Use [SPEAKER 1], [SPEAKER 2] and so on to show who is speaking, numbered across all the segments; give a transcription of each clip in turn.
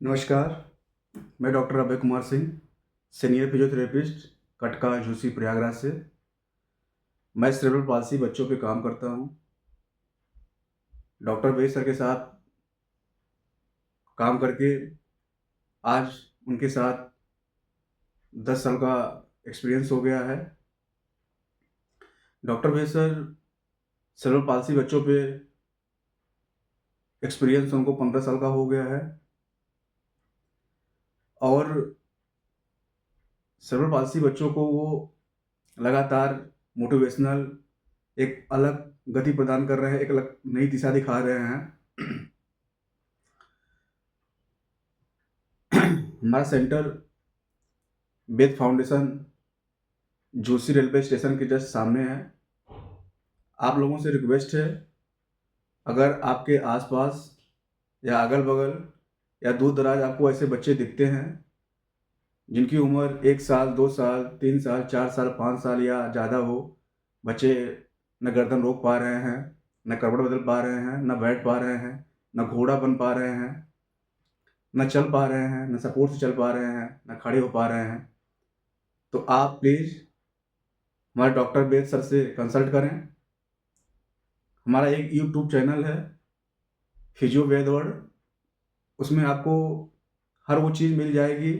[SPEAKER 1] नमस्कार, मैं doctor Abhay Kumar Singh, senior physiotherapist, कटका, झूसी, प्रयागराज से। मैं सेरेब्रल पाल्सी बच्चों पे काम करता हूँ। डॉक्टर वेद सर के साथ काम करके आज उनके साथ 10 साल का एक्सपीरियंस हो गया है। डॉक्टर वेद सर सेरेब्रल पाल्सी बच्चों पे एक्सपीरियंस उनको 15 साल का हो गया है और सेरेब्रल पाल्सी बच्चों को वो लगातार मोटिवेशनल एक अलग गति प्रदान कर रहे हैं, एक अलग नई दिशा दिखा रहे हैं। हमारा सेंटर वेद फाउंडेशन जोशी रेलवे स्टेशन के जस्ट सामने है। आप लोगों से रिक्वेस्ट है, अगर आपके आसपास या अगल बगल या दूर दराज आपको ऐसे बच्चे दिखते हैं जिनकी उम्र 1 साल, 2 साल, 3 साल, 4 साल, 5 साल या ज़्यादा हो, बच्चे न गर्दन रोक पा रहे हैं, न करवट बदल पा रहे हैं, न बैठ पा रहे हैं, न घोड़ा बन पा रहे हैं, न चल पा रहे हैं, न सपोर्ट से चल पा रहे हैं, न खड़े हो पा रहे हैं, तो आप प्लीज़ हमारे डॉक्टर वेद सर से कंसल्ट करें। हमारा एक यूट्यूब चैनल है फिजियो वेद वर्ल्ड, उसमें आपको हर वो चीज़ मिल जाएगी,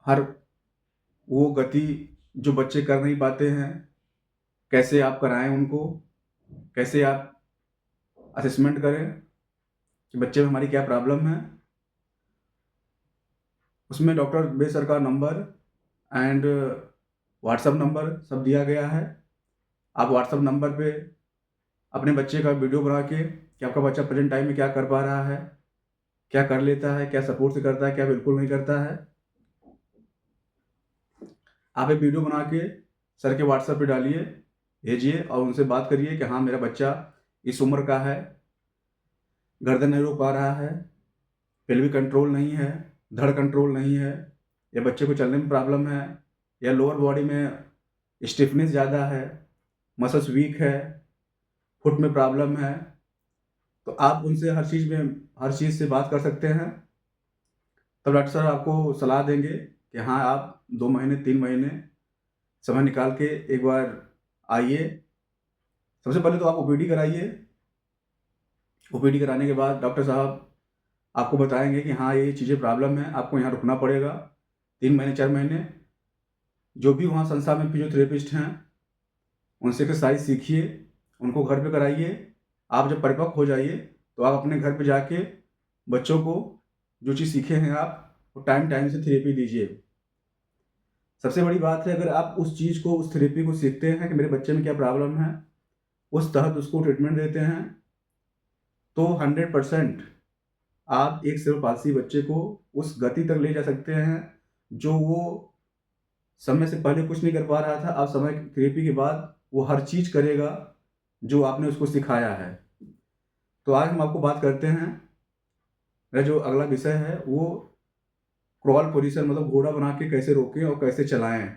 [SPEAKER 1] हर वो गति जो बच्चे कर नहीं पाते हैं, कैसे आप कराएं उनको, कैसे आप असेसमेंट करें कि बच्चे में हमारी क्या प्रॉब्लम है। उसमें डॉक्टर वेद सर का नंबर एंड व्हाट्सअप नंबर सब दिया गया है। आप व्हाट्सअप नंबर पे अपने बच्चे का वीडियो बना के कि आपका बच्चा प्रेजेंट टाइम में क्या कर पा रहा है, क्या कर लेता है, क्या सपोर्ट से करता है, क्या बिल्कुल नहीं करता है, आप एक वीडियो बना के सर के व्हाट्सएप पे डालिए, भेजिए और उनसे बात करिए कि हाँ मेरा बच्चा इस उम्र का है, गर्दन नहीं रोक पा रहा है, पेल्विक कंट्रोल नहीं है, धड़ कंट्रोल नहीं है, या बच्चे को चलने में प्रॉब्लम है, या लोअर बॉडी में स्टिफनेस ज़्यादा है, मसल्स वीक है, फुट में प्रॉब्लम है, तो आप उनसे हर चीज़ से बात कर सकते हैं। तब डॉक्टर साहब आपको सलाह देंगे कि हाँ आप 2 महीने 3 महीने समय निकाल के एक बार आइए। सबसे पहले तो आप ओपीडी कराइए। ओपीडी कराने के बाद डॉक्टर साहब आपको बताएंगे कि हाँ ये चीज़ें प्रॉब्लम है, आपको यहाँ रुकना पड़ेगा 3 महीने 4 महीने। जो भी वहाँ संस्था में फिजियोथेरेपिस्ट हैं उनसे एक्सरसाइज सीखिए, उनको घर पे कराइए। आप जब परिपक्व हो जाइए तो आप अपने घर पे जाके बच्चों को जो चीज़ सीखे हैं आप वो टाइम टाइम से थेरेपी दीजिए। सबसे बड़ी बात है, अगर आप उस चीज़ को, उस थेरेपी को सीखते हैं कि मेरे बच्चे में क्या प्रॉब्लम है, उस तहत उसको ट्रीटमेंट देते हैं, तो 100% आप एक सेरेब्रल पाल्सी बच्चे को उस गति तक ले जा सकते हैं जो वो समय से पहले कुछ नहीं कर पा रहा था। अब समय थेरेपी के बाद वो हर चीज़ करेगा जो आपने उसको सिखाया है। तो आज हम आपको बात करते हैं, मेरा जो अगला विषय है वो क्रॉल पोजीशन, मतलब घोड़ा बना के कैसे रोकें और कैसे चलाएं।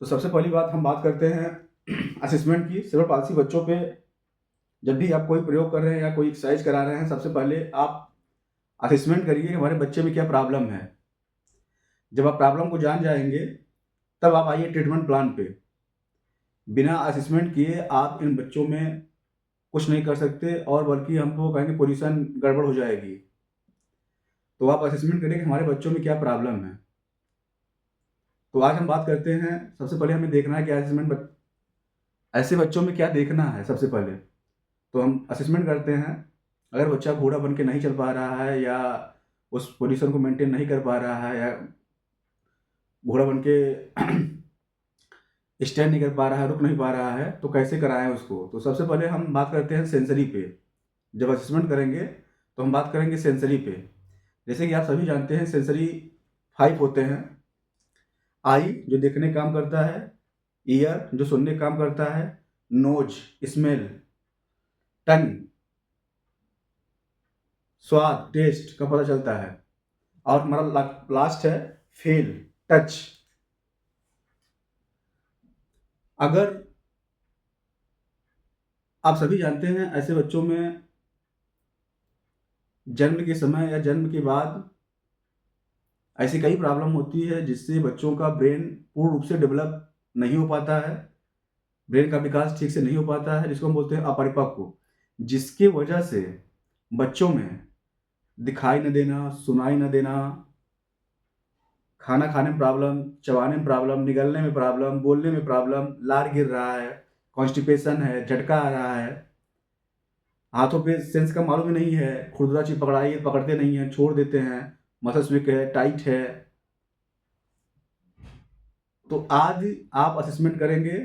[SPEAKER 1] तो सबसे पहली बात हम बात करते हैं असेसमेंट की। सेरेब्रल पाल्सी बच्चों पे जब भी आप कोई प्रयोग कर रहे हैं या कोई एक्सरसाइज करा रहे हैं, सबसे पहले आप असेसमेंट करिए कि हमारे बच्चे में क्या प्रॉब्लम है। जब आप प्रॉब्लम को जान जाएंगे तब आप आइए ट्रीटमेंट प्लान पे। बिना असेसमेंट किए आप इन बच्चों में कुछ नहीं कर सकते, और बल्कि हम तो कहेंगे पोजीशन गड़बड़ हो जाएगी। तो आप असेसमेंट करिए कि हमारे बच्चों में क्या प्रॉब्लम है। तो आज हम बात करते हैं, सबसे पहले हमें देखना है कि असेसमेंट ऐसे बच्चों में क्या देखना है। सबसे पहले तो हम असेसमेंट करते हैं, अगर बच्चा घोड़ा बन के नहीं चल पा रहा है या उस पोजीशन को मेंटेन नहीं कर पा रहा है या घोड़ा बन के स्टैंड नहीं कर पा रहा है, रुक नहीं पा रहा है, तो कैसे कराएं उसको। तो सबसे पहले हम बात करते हैं सेंसरी पे। जब असेसमेंट करेंगे तो हम बात करेंगे सेंसरी पे। जैसे कि आप सभी जानते हैं सेंसरी 5 होते हैं। आई जो देखने का काम करता है, ईयर जो सुनने का काम करता है, नोज स्मेल, टंग स्वाद टेस्ट का पता चलता है, और हमारा लास्ट है फील टच। अगर आप सभी जानते हैं ऐसे बच्चों में जन्म के समय या जन्म के बाद ऐसी कई प्रॉब्लम होती है जिससे बच्चों का ब्रेन पूर्ण रूप से डेवलप नहीं हो पाता है, ब्रेन का विकास ठीक से नहीं हो पाता है, जिसको हम बोलते हैं अपरिपक्व, जिसकी वजह से बच्चों में दिखाई न देना, सुनाई न देना, खाना खाने में प्रॉब्लम, चबाने में प्रॉब्लम, निगलने में प्रॉब्लम, बोलने में प्रॉब्लम, लार गिर रहा है, कॉन्स्टिपेशन है, झटका आ रहा है, हाथों पे सेंस का मालूम ही नहीं है, खुरदरा चीज पकड़ाइए पकड़ते नहीं हैं, छोड़ देते हैं, मसल्स वीक है, टाइट है। तो आज आप असेसमेंट करेंगे,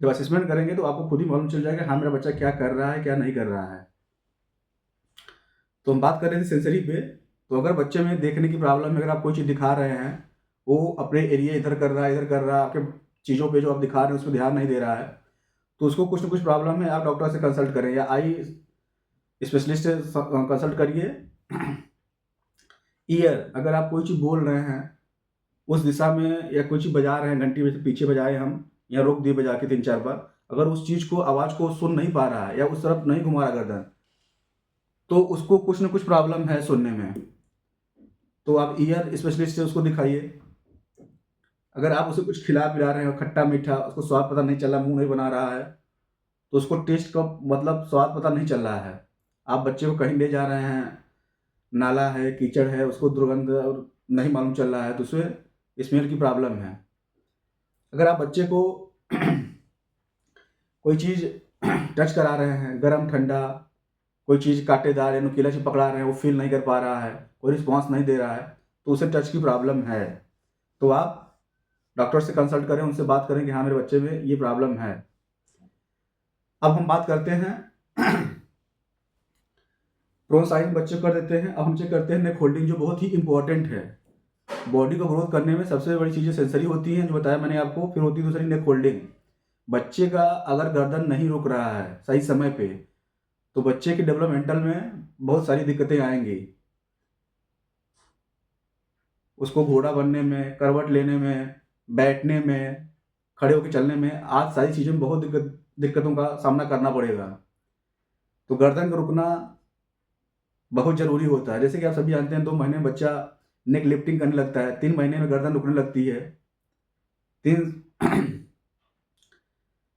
[SPEAKER 1] जब असेसमेंट करेंगे तो आपको खुद ही मालूम चल जाएगा हाँ मेरा बच्चा क्या कर रहा है क्या नहीं कर रहा है। तो हम बात कर रहे थे सेंसरी पे। तो अगर बच्चे में देखने की प्रॉब्लम है, अगर आप कोई चीज़ दिखा रहे हैं, वो अपने एरिया इधर कर रहा है इधर कर रहा है, आपके चीज़ों पे जो आप दिखा रहे हैं उस पर ध्यान नहीं दे रहा है, तो उसको कुछ ना कुछ प्रॉब्लम है, आप डॉक्टर से कंसल्ट करें या आई स्पेशलिस्ट से कंसल्ट करिए। ईयर, अगर आप कोई चीज़ बोल रहे हैं उस दिशा में या कोई चीज़ बजा रहे हैं, घंटी में से पीछे बजाए हम या रोक दिए बजा के 3-4 बार, अगर उस चीज़ को आवाज़ को सुन नहीं पा रहा है या उस तरफ नहीं घुमा रहा गर्दन, तो उसको कुछ ना कुछ प्रॉब्लम है सुनने में। तो आप ईयर स्पेशलिस्ट से उसको दिखाइए। अगर आप उसे कुछ खिला पिला रहे हो खट्टा मीठा, उसको स्वाद पता नहीं चल रहा, मुंह नहीं बना रहा है, तो उसको टेस्ट का मतलब स्वाद पता नहीं चल रहा है, आप बच्चे को कहीं ले जा रहे हैं, नाला है कीचड़ है, उसको दुर्गंध और नहीं मालूम चल रहा है, तो उसमें स्मेल की प्रॉब्लम है। अगर आप बच्चे को कोई चीज़ टच करा रहे हैं, गरम ठंडा, कोई चीज़ कांटेदार या नुकीला चीज़ पकड़ा रहे हैं, वो फील नहीं कर पा रहा है, कोई रिस्पॉन्स नहीं दे रहा है, तो उसे टच की प्रॉब्लम है, तो आप डॉक्टर से कंसल्ट करें, उनसे बात करें कि हाँ मेरे बच्चे में ये प्रॉब्लम है। अब हम बात करते हैं प्रोन साइज बच्चे कर देते हैं। अब हम चेक करते हैं नेक होल्डिंग, जो बहुत ही इंपॉर्टेंट है। बॉडी को ग्रोथ करने में सबसे बड़ी चीज़ें सेंसरी होती हैं, जो बताया मैंने आपको, फिर होती है दूसरी नेक होल्डिंग। बच्चे का अगर गर्दन नहीं रुक रहा है सही समय पे, तो बच्चे के डेवलपमेंटल में बहुत सारी दिक्कतें आएंगी, उसको घोड़ा बनने में, करवट लेने में, बैठने में, खड़े होकर चलने में, आज सारी चीज़ों में बहुत दिक्कतों का सामना करना पड़ेगा। तो गर्दन का रुकना बहुत ज़रूरी होता है। जैसे कि आप सभी जानते हैं 2 महीने में बच्चा नेक लिफ्टिंग करने लगता है, 3 महीने में गर्दन रुकने लगती है, 3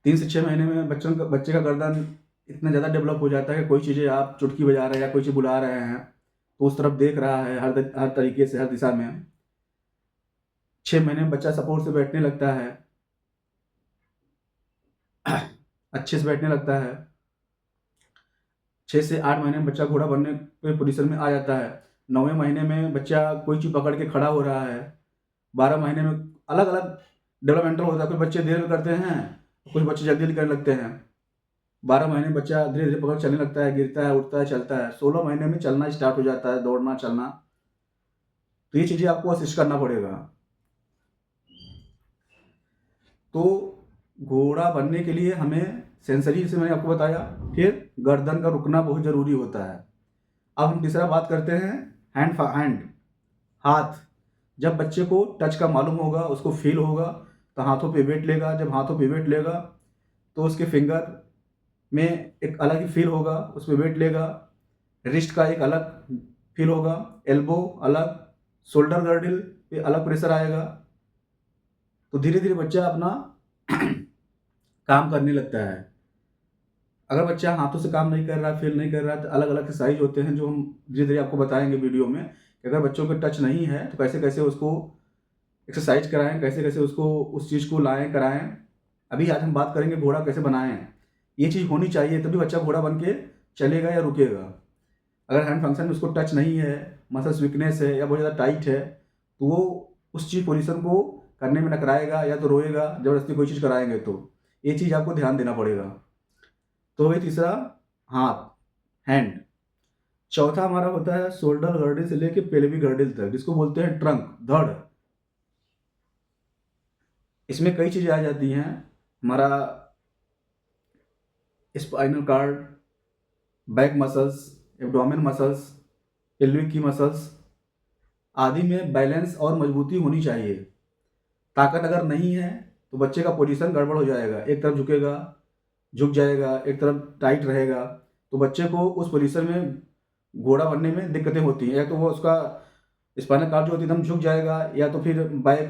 [SPEAKER 1] 3 से 6 महीने में बच्चे का गर्दन इतना ज़्यादा डेवलप हो जाता है कि कोई चीज़ें आप चुटकी बजा रहे हैं या कोई चीज़ बुला रहे हैं तो उस तरफ देख रहा है हर तरीके से, हर दिशा में। 6 महीने में बच्चा सपोर्ट से बैठने लगता है, अच्छे से बैठने लगता है। 6 से 8 महीने में बच्चा घोड़ा बनने के पोजीशन में आ जाता है। 9वें महीने में बच्चा कोई चीज़ पकड़ के खड़ा हो रहा है। 12 महीने में अलग अलग डेवलपमेंटल होता है, कुछ बच्चे देर में करते हैं, कुछ बच्चे जल्दी जल्दी करने लगते हैं। 12 महीने में बच्चा धीरे धीरे पकड़ चलने लगता है, गिरता है, उठता है, चलता है। 16 महीने में चलना स्टार्ट हो जाता है, दौड़ना चलना। तो ये चीज़ें आपको असिस्ट करना पड़ेगा। तो घोड़ा बनने के लिए हमें सेंसरी, जैसे मैंने आपको बताया, फिर गर्दन का रुकना बहुत ज़रूरी होता है। अब हम तीसरा बात करते हैं हैंड, हाथ। जब बच्चे को टच का मालूम होगा, उसको फील होगा, तो हाथों पे वेट लेगा। जब हाथों पे वेट लेगा तो उसके फिंगर में एक अलग ही फील होगा, उस पर वेट लेगा। रिस्ट का एक अलग फील होगा, एल्बो अलग, शोल्डर गर्डिल पे अलग प्रेशर आएगा। तो धीरे धीरे बच्चा अपना काम करने लगता है। अगर बच्चा हाथों से काम नहीं कर रहा, फील नहीं कर रहा, तो अलग अलग एक्सरसाइज होते हैं जो हम धीरे धीरे आपको बताएंगे वीडियो में कि अगर बच्चों को टच नहीं है तो कैसे कैसे उसको एक्सरसाइज कराएं, कैसे कैसे उसको उस चीज़ को लाएं कराएं। अभी आज हम बात करेंगे घोड़ा कैसे बनाएं। ये चीज़ होनी चाहिए तभी बच्चा घोड़ा बन के चलेगा या रुकेगा। अगर हैंड फंक्शन में उसको टच नहीं है, मसल्स वीकनेस है या बहुत ज़्यादा टाइट है, तो वो उस चीज़ पोजीशन को करने में नकराएगा या तो रोएगा, ज़बरदस्ती कोई चीज़ कराएंगे तो। ये चीज़ आपको ध्यान देना पड़ेगा। तो वही तीसरा हाथ, हैंड। चौथा हमारा होता है शोल्डर गर्डिल से लेके पेल्विक गर्डिल तक, जिसको बोलते हैं ट्रंक, धड़। इसमें कई चीज़ें आ जाती हैं। हमारा spinal cord, back muscles, abdomen muscles, pelvic की मसल्स आदि में बैलेंस और मजबूती होनी चाहिए। ताकत अगर नहीं है तो बच्चे का पोजीशन गड़बड़ हो जाएगा, एक तरफ झुकेगा, झुक जाएगा, एक तरफ टाइट रहेगा, तो बच्चे को उस पोजीशन में घोड़ा बनने में दिक्कतें होती हैं। या तो वो उसका स्पाइनल कॉर्ड जो होती है एकदम झुक जाएगा, या तो फिर बैक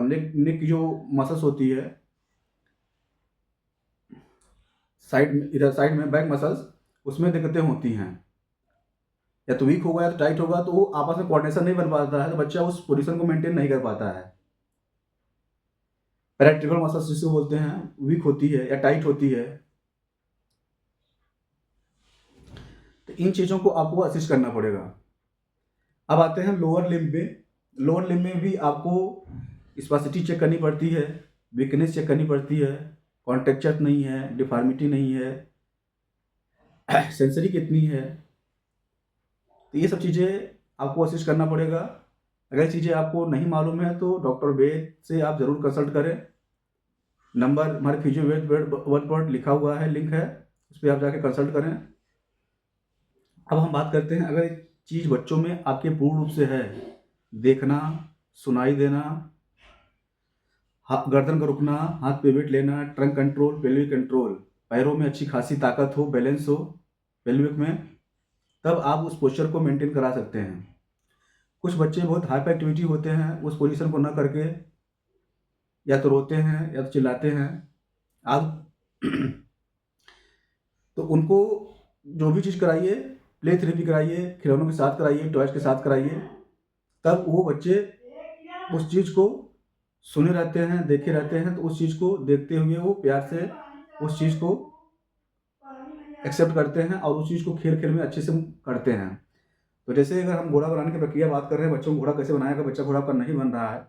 [SPEAKER 1] नेक नेक की जो मसल्स होती है साइड में, इधर साइड में बैक मसल्स, उसमें दिक्कतें होती हैं। या तो वीक होगा या तो टाइट होगा, तो वो आपस में कोऑर्डिनेशन नहीं बन पाता है, तो बच्चा उस पोजीशन को मेंटेन नहीं कर पाता है। पैराट्रिकल मसल्स जिसको बोलते हैं वीक होती है या टाइट होती है। तो इन चीज़ों को आपको असिस्ट करना पड़ेगा। अब आते हैं लोअर लिम्ब में। लोअर लिम्ब में भी आपको स्पासिटी चेक करनी पड़ती है, वीकनेस चेक करनी पड़ती है, कॉन्ट्रेक्चर नहीं है, डिफॉर्मिटी नहीं है, सेंसरी कितनी है। तो ये सब चीज़ें आपको असिस्ट करना पड़ेगा। अगर चीज़ें आपको नहीं मालूम है तो डॉक्टर वेद से आप ज़रूर कंसल्ट करें। नंबर हमारे फिजियो वेद वर्ड पर लिखा हुआ है, लिंक है, उस पर आप जाके कंसल्ट करें। अब हम बात करते हैं, अगर चीज़ बच्चों में आपके पूर्ण रूप से है, देखना, सुनाई देना, गर्दन का रुकना, हाथ पे वेट लेना, ट्रंक कंट्रोल, पेल्विक कंट्रोल, पैरों में अच्छी खासी ताकत हो, बैलेंस हो पेल्विक में, तब आप उस पोस्चर को मेंटेन करा सकते हैं। कुछ बच्चे बहुत हाइपर एक्टिविटी होते हैं, उस पोजीशन को न करके या तो रोते हैं या तो चिल्लाते हैं। आप तो उनको जो भी चीज़ कराइए, प्ले थेरेपी कराइए, खिलौनों के साथ कराइए, टॉयज के साथ कराइए, तब वो बच्चे उस चीज़ को सुने रहते हैं, देखे रहते हैं। तो उस चीज़ को देखते हुए वो प्यार से उस चीज़ को एक्सेप्ट करते हैं और उस चीज़ को खेल खेल में अच्छे से करते हैं। तो जैसे अगर हम घोड़ा बनाने की प्रक्रिया बात कर रहे हैं, बच्चों को घोड़ा कैसे बनाएगा, बच्चा घोड़ा पर नहीं बन रहा है,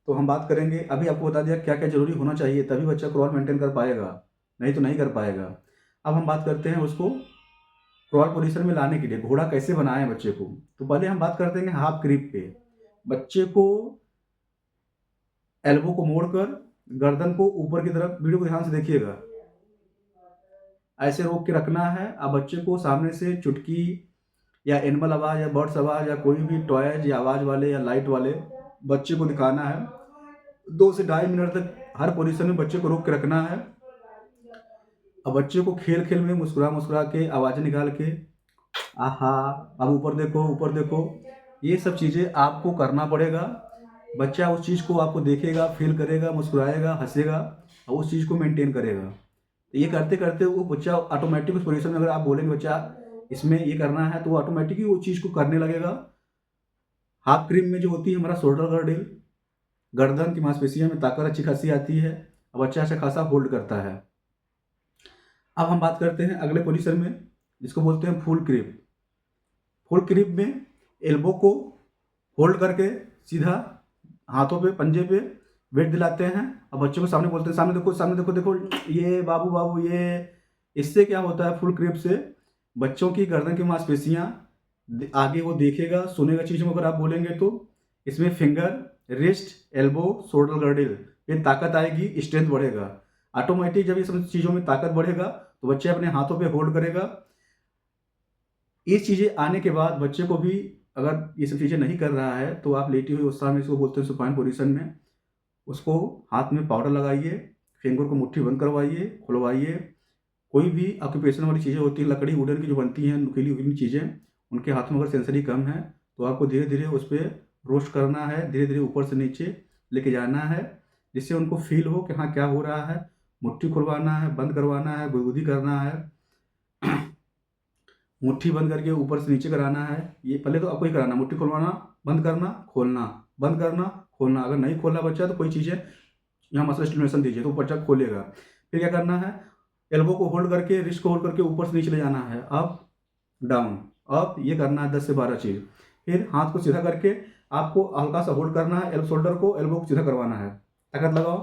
[SPEAKER 1] तो हम बात करेंगे। अभी आपको बता दिया क्या क्या जरूरी होना चाहिए, तभी बच्चा क्रॉल मेंटेन कर पाएगा, नहीं तो नहीं कर पाएगा। अब हम बात करते हैं उसको क्रॉल पोजीशन में लाने के लिए घोड़ा कैसे बनाएं बच्चे को। तो पहले हम बात करते हैं हाफ ग्रिप पे। बच्चे को एल्बो को मोड़कर गर्दन को ऊपर की तरफ, वीडियो को ध्यान से देखिएगा, ऐसे रोक के रखना है। अब बच्चे को सामने से चुटकी या एनिमल आवाज़ या बर्ड्स आवाज़ या कोई भी टॉयज या आवाज़ वाले या लाइट वाले बच्चे को दिखाना है। 2 से ढाई मिनट तक हर पोजीशन में बच्चे को रोक के रखना है। अब बच्चे को खेल खेल में मुस्कुरा मुस्कुरा के आवाज़ें निकाल के, आहा, अब ऊपर देखो, ऊपर देखो, ये सब चीज़ें आपको करना पड़ेगा। बच्चा उस चीज़ को आपको देखेगा, फील करेगा, मुस्कुराएगा, हंसेगा और उस चीज़ को मेंटेन करेगा। तो ये करते करते वो बच्चा ऑटोमेटिक उस पोजीशन में, अगर आप बोलेंगे बच्चा इसमें ये करना है, तो वो ऑटोमेटिक ही वो चीज़ को करने लगेगा। हाफ क्रीम में जो होती है हमारा शोल्डर गर्डिल, गर्दन की मांसपेशियों में ताकत अच्छी खासी आती है और बच्चा अच्छा खासा होल्ड करता है। अब हम बात करते हैं अगले पोजीशन में, जिसको बोलते हैं फुल क्रीप। फुल क्रीप में एल्बो को होल्ड करके सीधा हाथों पे, पंजे पे वेट दिलाते हैं और बच्चों को सामने बोलते हैं, सामने देखो, सामने देखो, देखो ये बाबू बाबू ये। इससे क्या होता है, फुल क्रीप से बच्चों की गर्दन की मांसपेशियाँ आगे वो देखेगा, सुनेगा चीज़ों को। अगर आप बोलेंगे तो इसमें finger, wrist, elbow, shoulder girdle पे ताकत आएगी, स्ट्रेंथ बढ़ेगा। ऑटोमेटिक जब ये सब चीज़ों में ताकत बढ़ेगा तो बच्चे अपने हाथों पे होल्ड करेगा। ये चीज़ें आने के बाद बच्चे को भी, अगर ये सब चीज़ें नहीं कर रहा है तो आप लेटी हुई अवस्था में, इसको बोलते हैं सुपाइन पोजीशन में, उसको हाथ में पाउडर लगाइए, फिंगर को मुट्ठी बंद करवाइए, खुलवाइए। कोई भी ऑक्यूपेशन वाली चीज़ें होती हैं, लकड़ी वुडन की जो बनती हैं, नुकीली हुई चीज़ें, उनके हाथ में अगर सेंसरी कम है तो आपको धीरे धीरे उस पर रोस्ट करना है, धीरे धीरे ऊपर से नीचे लेके जाना है, जिससे उनको फील हो कि हाँ क्या हो रहा है। मुट्ठी खुलवाना है, बंद करवाना है, गुदगुदी करना है, मुट्ठी बंद करके ऊपर से नीचे कराना है। ये पहले तो आपको ही कराना, मुट्ठी खुलवाना, बंद करना, खोलना, बंद करना, खोलना। अगर नहीं खोला बच्चा तो कोई चीज़ें यहाँ मसल स्टिमुलेशन दीजिए तो बच्चा खोलेगा। फिर क्या करना है, एल्बो को होल्ड करके, रिस्ट को होल्ड करके ऊपर से नीचे ले जाना है, अप डाउन अप, ये करना है 10 से 12 चीज़। फिर हाथ को सीधा करके आपको हल्का सा होल्ड करना है, शोल्डर को, एल्बो को सीधा करवाना है, ताकत लगाओ,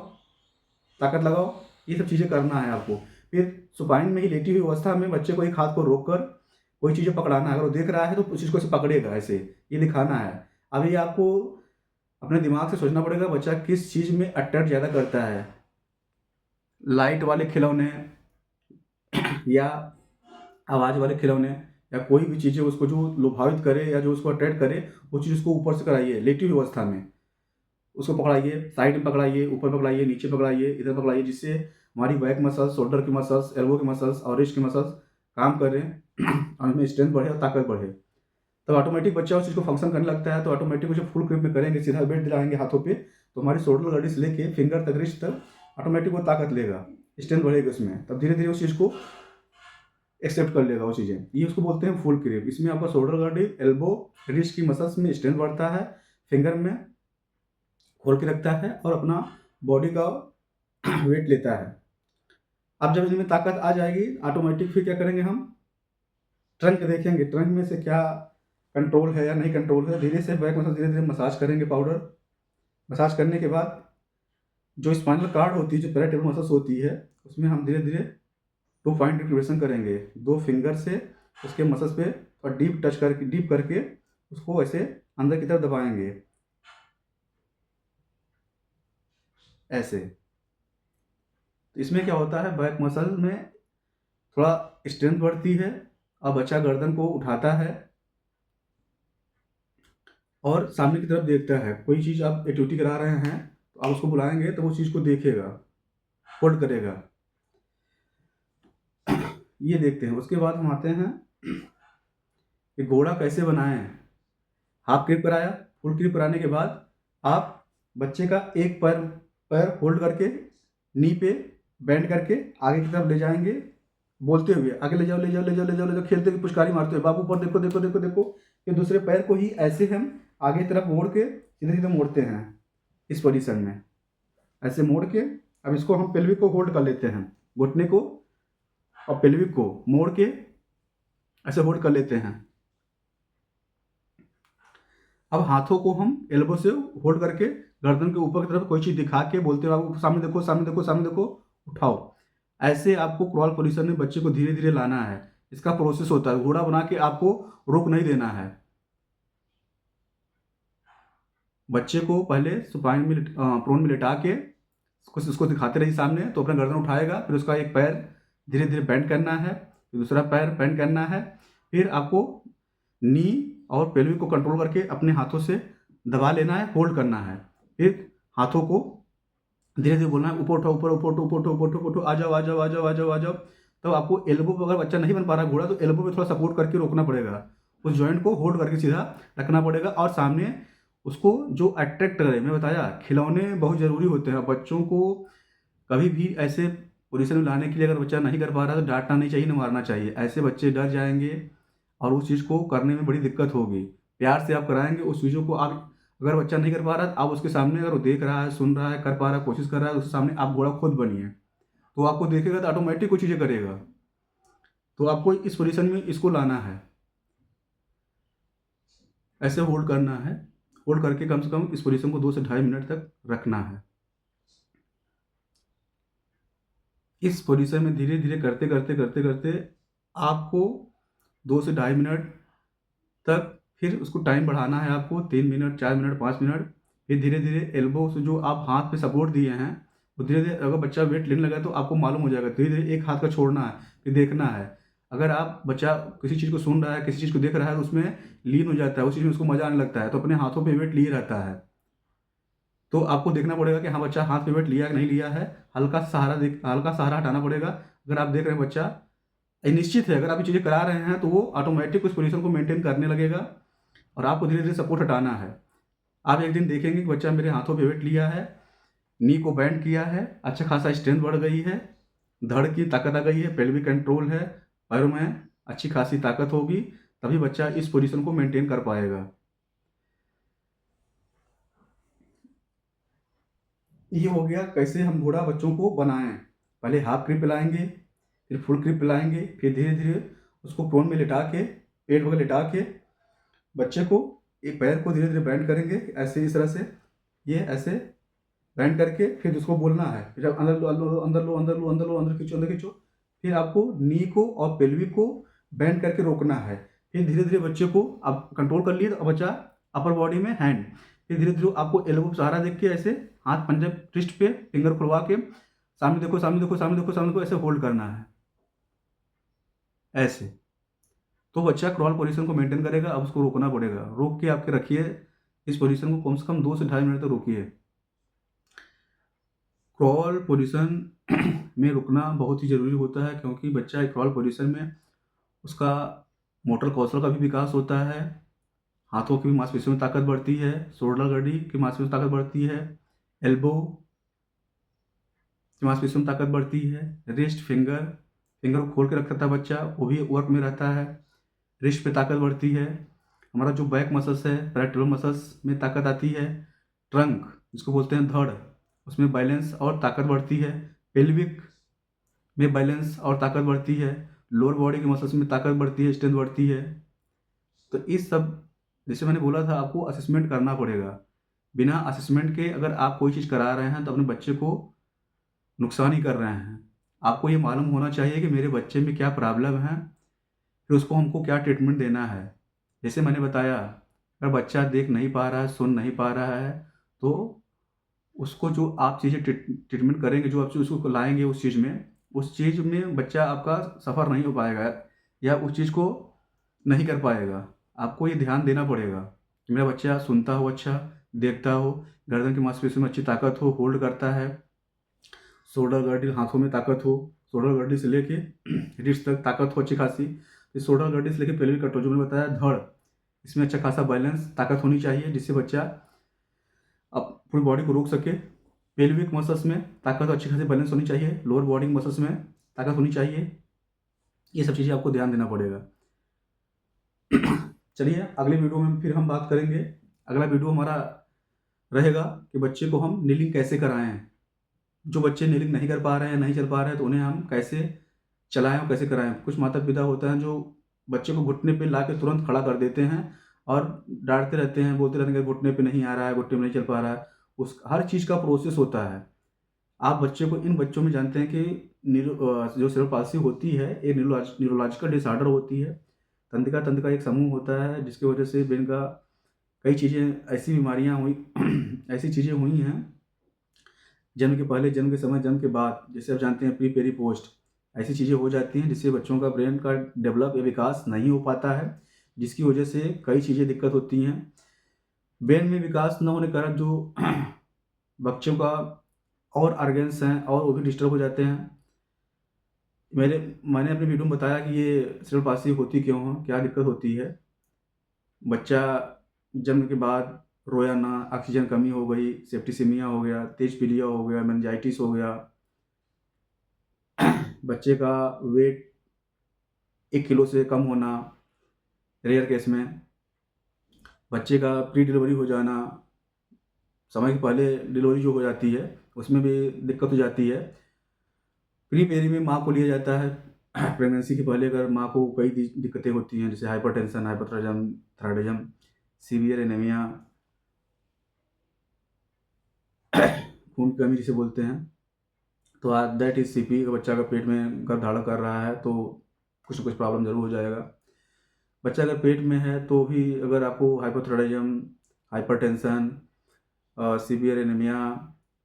[SPEAKER 1] ताकत लगाओ, ये सब चीज़ें करना है आपको। फिर सुपाइन में ही लेटी हुई अवस्था में बच्चे को एक हाथ को रोक कर कोई चीज़ें पकड़ाना है। अगर वो देख रहा है तो उस चीज़ को ऐसे पकड़ेगा, ऐसे ये दिखाना है। अभी आपको अपने दिमाग से सोचना पड़ेगा बच्चा किस चीज़ में अट्रैक्ट ज़्यादा करता है, लाइट वाले खिलौने या आवाज़ वाले खिलौने, या कोई भी चीज़ें उसको जो लुभावित करे या जो उसको अट्रैक्ट करे, वो चीज़ उसको ऊपर से कराइए। लेटी हुई अवस्था में उसको पकड़ाइए, साइड में पकड़ाइए, ऊपर पकड़ाइए, नीचे पकड़ाइए, इधर पकड़ाइए, जिससे हमारी बैक मसल्स, शोल्डर की मसल्स, एल्बो की मसल्स और रिस्ट की मसल्स काम करें और हमें स्ट्रेंथ बढ़े और ताकत बढ़े, तब ऑटोमेटिक बच्चा उस चीज़ को फंक्शन करने लगता है। तो ऑटोमेटिक उसे फुल ग्रिप में करेंगे, सीधा वेट दिलाएंगे हाथों पे, तो हमारी शोल्डर गार्ड से लेके फिंगर तक, रिस्ट तक ऑटोमेटिक वो ताकत लेगा, स्ट्रेंथ बढ़ेगी उसमें। तब धीरे धीरे उस चीज़ को एक्सेप्ट कर लेगा वो चीज़ें। ये उसको बोलते हैं फुल ग्रिप। इसमें आपका शोल्डर गार्ड, एल्बो, रिस्ट की मसल्स में स्ट्रेंथ बढ़ता है, फिंगर में खोल के रखता है और अपना बॉडी का वेट लेता है। अब जब इनमें ताकत आ जाएगी ऑटोमेटिक, फिर क्या करेंगे हम, ट्रंक देखेंगे, ट्रंक में से क्या कंट्रोल है या नहीं कंट्रोल है। धीरे से बैक मसल धीरे धीरे मसाज करेंगे, पाउडर मसाज करने के बाद जो स्पाइनल कार्ड होती है, जो पैराटिबल मसल्स होती है, उसमें हम धीरे धीरे 2 पॉइंट एक्टिवेशन करेंगे, 2 फिंगर से उसके मसल्स पे और डीप टच करके, डीप करके उसको ऐसे अंदर की तरफ दबाएंगे, ऐसे। तो इसमें क्या होता है, बैक मसल में थोड़ा स्ट्रेंथ बढ़ती है और बच्चा गर्दन को उठाता है और सामने की तरफ देखता है। कोई चीज़ आप एक्टिविटी करा रहे हैं तो आप उसको बुलाएंगे तो वो चीज़ को देखेगा, होल्ड करेगा। ये देखते हैं। उसके बाद हम आते हैं कि घोड़ा कैसे बनाएं। हाफ क्रिप कराया, फुल क्रिप कराने के बाद आप बच्चे का एक पैर पैर होल्ड करके नी पे बेंड करके आगे की तरफ ले जाएंगे, बोलते हुए आगे ले जाओ ले जाओ ले जाओ ले जाओ ले जाओ, खेलते हुए पुचकारी मारते हुए, बाबू ऊपर देखो देखो देखो देखो। फिर दूसरे पैर को ही ऐसे हम आगे की तरफ मोड़ के सीधे सीधे मोड़ते हैं, इस पोजीशन में ऐसे मोड़ के। अब इसको हम पेल्विक को होल्ड कर लेते हैं, घुटने को और पेल्विक को मोड़ के ऐसे होल्ड कर लेते हैं। अब हाथों को हम एल्बो से होल्ड करके गर्दन के ऊपर की तरफ कोई चीज़ दिखा के बोलते हुए आपको सामने देखो सामने देखो सामने देखो, उठाओ। ऐसे आपको क्रॉल पोजीशन में बच्चे को धीरे धीरे लाना है। इसका प्रोसेस होता है, घोड़ा बना के आपको रोक नहीं देना है। बच्चे को पहले सुपाइन में प्रोन में लिटा के उसको दिखाते रहिए सामने, तो अपना गर्दन उठाएगा। फिर उसका एक पैर धीरे धीरे बेंड करना है, फिर दूसरा पैर बेंड करना है। फिर आपको नी और पेल्विक को कंट्रोल करके अपने हाथों से दबा लेना है, होल्ड करना है। फिर हाथों को धीरे धीरे बोलना है, ऊपर उठो ऊपर ऊपर उठो ऊपर उठो ऊपर उठो ऊपर उठो, आ जाओ आ जाओ आ जाओ आ जाओ आ जाओ। तब आपको एल्बो पर, अगर बच्चा नहीं बन पा रहा घोड़ा, तो एल्बो पे थोड़ा सपोर्ट करके रोकना पड़ेगा, उस जॉइंट को होल्ड करके सीधा रखना पड़ेगा। और सामने उसको जो अट्रैक्ट करे, मैं बताया खिलौने बहुत ज़रूरी होते हैं। बच्चों को कभी भी ऐसे पोजीशन में लाने के लिए अगर बच्चा नहीं कर पा रहा तो डांटना नहीं चाहिए, ना मारना चाहिए। ऐसे बच्चे डर जाएंगे और उस चीज़ को करने में बड़ी दिक्कत होगी। प्यार से आप कराएंगे उस चीज़ों को। आप अगर बच्चा नहीं कर पा रहा, आप उसके सामने, अगर वो देख रहा है, सुन रहा है, कर पा रहा है, कोशिश कर रहा है, उसके सामने आप घोड़ा खुद बनिए, तो आपको देखेगा तो ऑटोमेटिक वो चीज़ें करेगा। तो आपको इस पोजीशन में इसको लाना है, ऐसे होल्ड करना है। होल्ड करके कम से कम इस पोजीशन को 2 से 2.5 मिनट तक रखना है। इस पोजीशन में धीरे धीरे करते करते करते करते आपको 2 से 2.5 मिनट तक, फिर उसको टाइम बढ़ाना है आपको 3 मिनट 4 मिनट 5 मिनट। फिर धीरे धीरे एल्बो से जो आप हाथ पे सपोर्ट दिए हैं, वो धीरे धीरे, अगर बच्चा वेट लेने लगा तो आपको मालूम हो जाएगा। धीरे धीरे एक हाथ का छोड़ना है, फिर देखना है। अगर आप बच्चा किसी चीज़ को सुन रहा है, किसी चीज़ को देख रहा है, तो उसमें लीन हो जाता है, उस चीज़ में उसको मज़ा आने लगता है, तो अपने हाथों पे वेट लिए रहता है। तो आपको देखना पड़ेगा कि हाँ बच्चा हाथ पे वेट लिया कि नहीं लिया है। हल्का सहारा हटाना पड़ेगा। अगर आप देख रहे हैं बच्चा निश्चित है, अगर आप ये चीज़ें करा रहे हैं, तो वो ऑटोमेटिक उस पोजीशन को मेंटेन करने लगेगा और आपको धीरे धीरे सपोर्ट हटाना है। आप एक दिन देखेंगे कि बच्चा मेरे हाथों पे वेट लिया है, नी को बैंड किया है, अच्छा खासा स्ट्रेंथ बढ़ गई है, धड़ की ताकत आ गई है, पेल्विक कंट्रोल है, पैरों में अच्छी खासी ताकत होगी, तभी बच्चा इस पोजीशन को मेंटेन कर पाएगा। ये हो गया कैसे हम घोड़ा बच्चों को बनाएं। पहले हाफ क्रिप पिलाएंगे, फिर फुल क्रिप पिलाएंगे, फिर धीरे धीरे उसको प्रोन में लिटा के, पेट वगैरह लिटा के बच्चे को एक पैर को धीरे धीरे बैंड करेंगे, ऐसे इस तरह से, ये ऐसे बैंड करके फिर उसको बोलना है। फिर जब अंदर लो अंदर लो अंदर लो अंदर लो अंदर लो, अंदर खींचो अंदर खींचो। फिर आपको नी को और पेल्विक को बैंड करके रोकना है। फिर धीरे धीरे बच्चे को आप कंट्रोल कर लिए तो बच्चा अपर बॉडी में हैंड, फिर धीरे धीरे आपको एल्बो सहारा देख के ऐसे हाथ पंजे रिस्ट पे फिंगर खुलवा के सामने देखो सामने देखो सामने देखो सामने देखो, ऐसे होल्ड करना है, ऐसे। तो बच्चा क्रॉल पोजीशन को मेंटेन करेगा। अब उसको रोकना पड़ेगा, रोक के आपके रखिए इस पोजीशन को, कम से कम 2 से 2.5 मिनट तक रोकिए। क्रॉल पोजीशन में रुकना बहुत ही ज़रूरी होता है, क्योंकि बच्चा क्रॉल पोजीशन में उसका मोटर कौशल का भी विकास होता है, हाथों की भी मांसपेशियों में ताकत बढ़ती है, शोल्डर गड्डी की मांसपेशियों में ताकत बढ़ती है, एल्बो की मांसपेशियों में ताकत बढ़ती है, रिस्ट फिंगर फिंगर को खोल के रखता है बच्चा, वो भी वर्क में रहता है, रिस्ट पे ताकत बढ़ती है। हमारा जो बैक मसल्स है, पैराटोरल मसल्स में ताकत आती है, ट्रंक जिसको बोलते हैं धड़, उसमें बैलेंस और ताकत बढ़ती है, पेल्विक में बैलेंस और ताकत बढ़ती है, लोअर बॉडी के मसल्स में ताकत बढ़ती है, स्ट्रेंथ बढ़ती है। तो इस सब, जैसे मैंने बोला था, आपको असेसमेंट करना पड़ेगा। बिना असेसमेंट के अगर आप कोई चीज़ करा रहे हैं तो अपने बच्चे को नुकसान ही कर रहे हैं। आपको ये मालूम होना चाहिए कि मेरे बच्चे में क्या प्रॉब्लम है, फिर उसको हमको क्या ट्रीटमेंट देना है। जैसे मैंने बताया, अगर बच्चा देख नहीं पा रहा है, सुन नहीं पा रहा है, तो उसको जो आप चीज़ें ट्रीटमेंट करेंगे, जो आप उसको लाएंगे उस चीज़ में बच्चा आपका सफ़र नहीं हो पाएगा या उस चीज़ को नहीं कर पाएगा। आपको ये ध्यान देना पड़ेगा कि मेरा बच्चा सुनता हो अच्छा, देखता हो, गर्दन की मांसपेशियों में अच्छी ताकत हो, होल्ड करता है, शोल्डर गर्डिल हाथों में ताकत हो, शोल्डर गर्डिल से लेके रिस्ट तक ताकत हो अच्छी खासी। इस शोल्डर गर्डिल से लेके पेल्विक कटोर जो मैंने बताया धड़, इसमें अच्छा खासा बैलेंस ताकत होनी चाहिए जिससे बच्चा अब पूरी बॉडी को रोक सके। पेल्विक मसल्स में ताकत अच्छी खासी बैलेंस होनी चाहिए, लोअर बॉडी मसल्स में ताकत होनी चाहिए। ये सब चीज़ें आपको ध्यान देना पड़ेगा। चलिए अगले वीडियो में फिर हम बात करेंगे। अगला वीडियो हमारा रहेगा कि बच्चे को हम नीलिंग कैसे कराएं। जो बच्चे नीलिंग नहीं कर पा रहे हैं, नहीं चल पा रहे हैं, तो उन्हें हम कैसे चलाएं और कैसे कराएं। कुछ माता पिता होते हैं जो बच्चे को घुटने पे ला के तुरंत खड़ा कर देते हैं और डांटते रहते हैं, बोलते रहते हैं कि घुटने पे नहीं आ रहा है, घुटने में नहीं चल पा रहा है। उस हर चीज़ का प्रोसेस होता है। आप बच्चे को, इन बच्चों में जानते हैं कि जो सेरेब्रल पाल्सी होती है, एक न्यूरोलॉजिकल डिसऑर्डर होती है। तंत्रिका तंत्र का एक समूह होता है जिसकी वजह से ब्रेन का कई चीज़ें, ऐसी बीमारियां हुई ऐसी चीज़ें हुई हैं जन्म के पहले, जन्म के समय, जन्म के बाद, जैसे आप जानते हैं प्री पेरी पोस्ट, ऐसी चीज़ें हो जाती हैं जिससे बच्चों का ब्रेन का डेवलप या विकास नहीं हो पाता है, जिसकी वजह से कई चीज़ें दिक्कत होती हैं। ब्रेन में विकास न होने के कारण जो बच्चों का और ऑर्गन्स हैं और वो भी डिस्टर्ब हो जाते हैं। मैंने अपने वीडियो में बताया कि ये सेरेब्रल पाल्सी होती क्यों है, क्या दिक्कत होती है। बच्चा जन्म के बाद रोया ना, ऑक्सीजन कमी हो गई, सेप्टिसिमिया हो गया, तेज पीलिया हो गया, मेनिंजाइटिस हो गया, बच्चे का वेट 1 किलो से कम होना, रेयर केस में, बच्चे का प्री डिलीवरी हो जाना, समय के पहले डिलीवरी जो हो जाती है उसमें भी दिक्कत हो जाती है। प्री पेरी में माँ को लिया जाता है। प्रेगनेंसी के पहले अगर माँ को कई दिक्कतें होती हैं, जैसे hypertension, hypothyroidism, thyroidism, severe anaemia, खून की कमी जिसे बोलते हैं, तो आज दैट इज सीपी। बच्चा का पेट में गर्भधारण कर रहा है तो कुछ न कुछ प्रॉब्लम जरूर हो जाएगा। बच्चा अगर पेट में है तो भी अगर आपको hypothyroidism, hypertension, severe anaemia,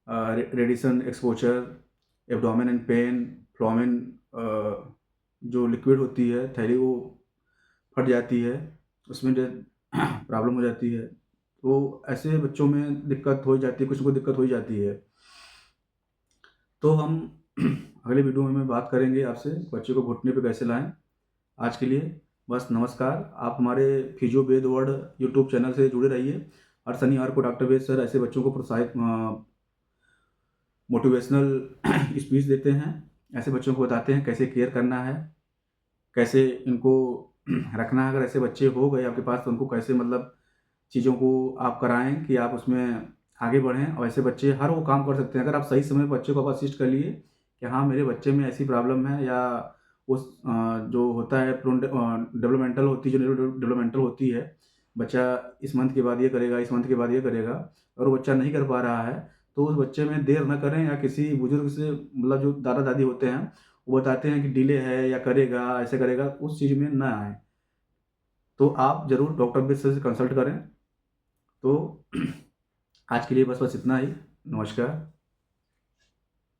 [SPEAKER 1] radiation exposure, abdomen and pain, फ्लोमेन जो लिक्विड होती है थैली वो फट जाती है, उसमें जो प्रॉब्लम हो जाती है, तो ऐसे बच्चों में दिक्कत हो जाती है, कुछ को दिक्कत हो जाती है। तो हम अगले वीडियो में बात करेंगे आपसे बच्चे को घुटने पे कैसे लाएं। आज के लिए बस नमस्कार। आप हमारे फिजियो वेद वर्ल्ड यूट्यूब चैनल से जुड़े रहिए। हर शनिवार को डॉक्टर वेद सर ऐसे बच्चों को प्रोत्साहित मोटिवेशनल स्पीच देते हैं। ऐसे बच्चों को बताते हैं कैसे केयर करना है, कैसे इनको रखना है। अगर ऐसे बच्चे हो गए आपके पास तो उनको कैसे मतलब चीज़ों को आप कराएं कि आप उसमें आगे बढ़ें, और ऐसे बच्चे हर वो काम कर सकते हैं अगर आप सही समय बच्चे को आप असिस्ट कर लिए कि हाँ मेरे बच्चे में ऐसी प्रॉब्लम है, या उस जो होता है डेवलपमेंटल होती है, जो डेवलपमेंटल होती है, बच्चा इस मंथ के बाद ये करेगा, इस मंथ के बाद ये करेगा, और वो बच्चा नहीं कर पा रहा है, तो उस बच्चे में देर न करें, या किसी बुजुर्ग से, मतलब जो दादा दादी होते हैं वो बताते हैं कि डिले है या करेगा, ऐसे करेगा, उस चीज़ में ना आए। तो आप ज़रूर डॉक्टर बेस से कंसल्ट करें। तो आज के लिए बस इतना ही। नमस्कार।